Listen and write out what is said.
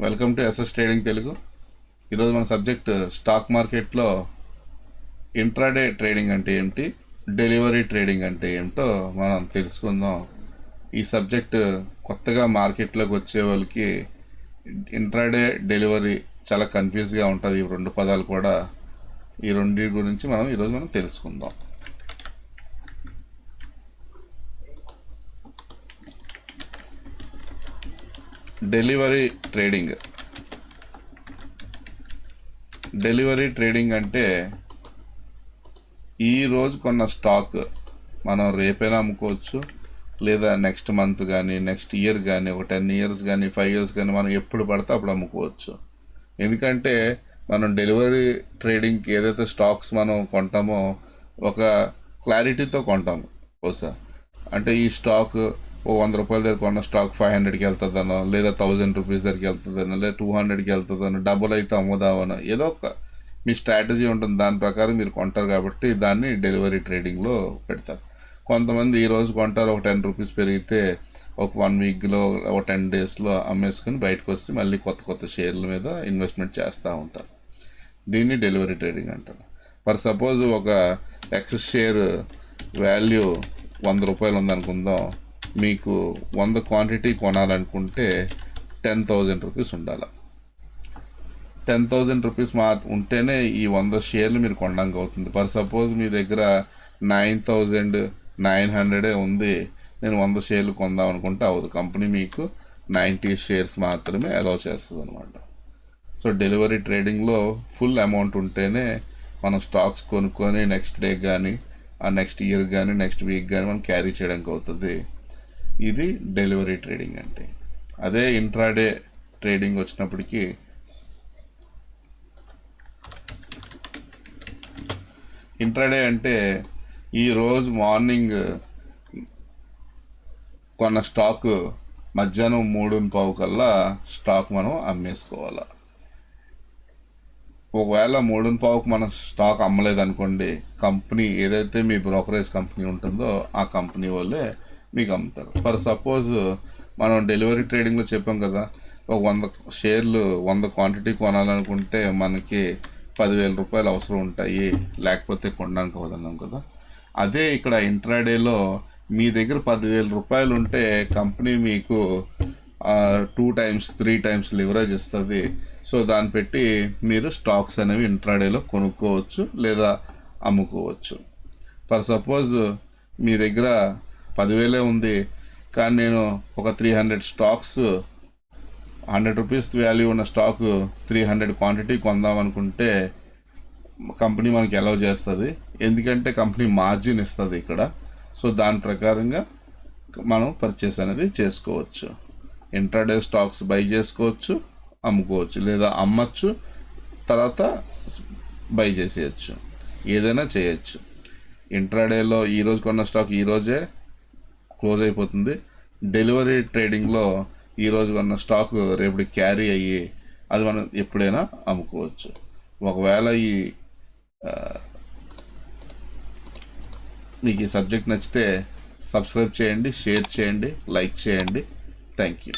Welcome to SS trading Telugu. ఈరోజు మన subject stock మార్కెట్లో ఇంట్రాడే ట్రేడింగ్ అంటే ఏమిటి, డెలివరీ ట్రేడింగ్ అంటే ఏమిటో మనం తెలుసుకుందాం. ఈ సబ్జెక్ట్ కొత్తగా మార్కెట్లోకి వచ్చే వాళ్ళకి ఇంట్రాడే డెలివరీ చాలా కన్ఫ్యూజ్గా ఉంటుంది. ఈ రెండు పదాలు కూడా, ఈ రెండింటి గురించి ఈరోజు మనం తెలుసుకుందాం. డెలివరీ ట్రేడింగ్ అంటే ఈ రోజు కొన్న స్టాక్ మనం రేపైనా అమ్ముకోవచ్చు, లేదా నెక్స్ట్ మంత్ కానీ నెక్స్ట్ ఇయర్ కానీ ఒక 10 years కానీ 5 years కానీ మనం ఎప్పుడు పడితే అప్పుడు అమ్ముకోవచ్చు. ఎందుకంటే మనం డెలివరీ ట్రేడింగ్కి ఏదైతే స్టాక్స్ మనం కొంటామో ఒక క్లారిటీతో కొంటాము. బహుశా అంటే ఈ స్టాక్ ఓ 100 రూపాయల దగ్గర కొన్న స్టాక్ 500కి వెళ్తుందనో, లేదా 1000 రూపీస్ దగ్గరికి వెళ్తుందనో, లేదా 200కి వెళ్తుందనో, డబుల్ అయితే అమ్ముదామనో, ఏదో ఒక మీ స్ట్రాటజీ ఉంటుంది. దాని ప్రకారం మీరు కొంటారు కాబట్టి దాన్ని డెలివరీ ట్రేడింగ్లో పెడతారు. కొంతమంది ఈరోజు కొంటారు, ఒక 10 రూపీస్ పెరిగితే ఒక 1 weekలో ఒక 10 daysలో అమ్మేసుకొని బయటకు వచ్చి మళ్ళీ కొత్త కొత్త షేర్ల మీద ఇన్వెస్ట్మెంట్ చేస్తూ ఉంటారు. దీన్ని డెలివరీ ట్రేడింగ్ అంటారు. ఫర్ సపోజ్ ఒక ఎక్సెస్ షేర్ వాల్యూ 100 రూపాయలు ఉందనుకుందాం. మీకు 100 క్వాంటిటీ కొనాలనుకుంటే 10,000 రూపీస్ ఉండాలి. 10,000 రూపీస్ ఉంటేనే ఈ 100 షేర్లు మీరు కొనడానికి అవుతుంది. ఫర్ సపోజ్ మీ దగ్గర 9,900 ఉంది, నేను 100 షేర్లు కొందాం అనుకుంటే అవ్వదు. కంపెనీ మీకు 90 షేర్స్ మాత్రమే అలౌ చేస్తుంది అనమాట. సో డెలివరీ ట్రేడింగ్లో ఫుల్ అమౌంట్ ఉంటేనే మనం స్టాక్స్ కొనుక్కొని నెక్స్ట్ డే కానీ ఆ నెక్స్ట్ ఇయర్ కానీ నెక్స్ట్ వీక్ కానీ మనం క్యారీ చేయడానికి అవుతుంది. ఇది డెలివరీ ట్రేడింగ్ అంటే. అదే ఇంట్రాడే ట్రేడింగ్ వచ్చినప్పటికీ ఇంట్రాడే అంటే ఈరోజు మార్నింగ్ కొన్న స్టాక్ మధ్యాహ్నం 3:15 కల్లా స్టాక్ మనం అమ్మేసుకోవాలి. ఒకవేళ 3:15కి మనం స్టాక్ అమ్మలేదనుకోండి, కంపెనీ ఏదైతే మీ బ్రోకరేజ్ కంపెనీ ఉంటుందో ఆ కంపెనీ వాళ్ళే మీకు అమ్ముతారు. ఫర్ సపోజ్ మనం డెలివరీ ట్రేడింగ్లో చెప్పాం కదా, ఒక 100 షేర్లు 100 క్వాంటిటీ కొనాలనుకుంటే మనకి 10,000 రూపాయలు అవసరం ఉంటాయి, లేకపోతే కొనడానికి అవ్వదన్నాం కదా. అదే ఇక్కడ ఇంట్రాడేలో మీ దగ్గర 10,000 రూపాయలు ఉంటే కంపెనీ మీకు 2 times 3 times లివరేజ్ ఇస్తుంది. సో దాన్ని పెట్టి మీరు స్టాక్స్ అనేవి ఇంట్రాడేలో కొనుక్కోవచ్చు లేదా అమ్ముకోవచ్చు. ఫర్ సపోజ్ మీ దగ్గర 10,000 ఉంది, కానీ నేను ఒక 300 స్టాక్స్ 100 రూపీస్ వాల్యూ ఉన్న స్టాక్ 300 క్వాంటిటీ కొందాం అనుకుంటే కంపెనీ మనకి అలౌ చేస్తుంది. ఎందుకంటే కంపెనీ మార్జిన్ ఇస్తుంది ఇక్కడ. సో దాని ప్రకారంగా మనం పర్చేస్ అనేది చేసుకోవచ్చు. ఇంట్రాడే స్టాక్స్ బై చేసుకోవచ్చు, అమ్ముకోవచ్చు, లేదా అమ్మచ్చు, తర్వాత బై చేసేయచ్చు, ఏదైనా చేయొచ్చు. ఇంట్రాడేలో ఈరోజు కొన్న స్టాక్ ఈరోజే క్లోజ్ అయిపోతుంది. డెలివరీ ట్రేడింగ్లో ఈరోజు కొన్న స్టాక్ రేపటికి క్యారీ అయ్యి అది మనం ఎప్పుడైనా అమ్ముకోవచ్చు. ఒకవేళ మీకు ఈ సబ్జెక్ట్ నచ్చితే సబ్స్క్రైబ్ చేయండి, షేర్ చేయండి, లైక్ చేయండి. Thank you.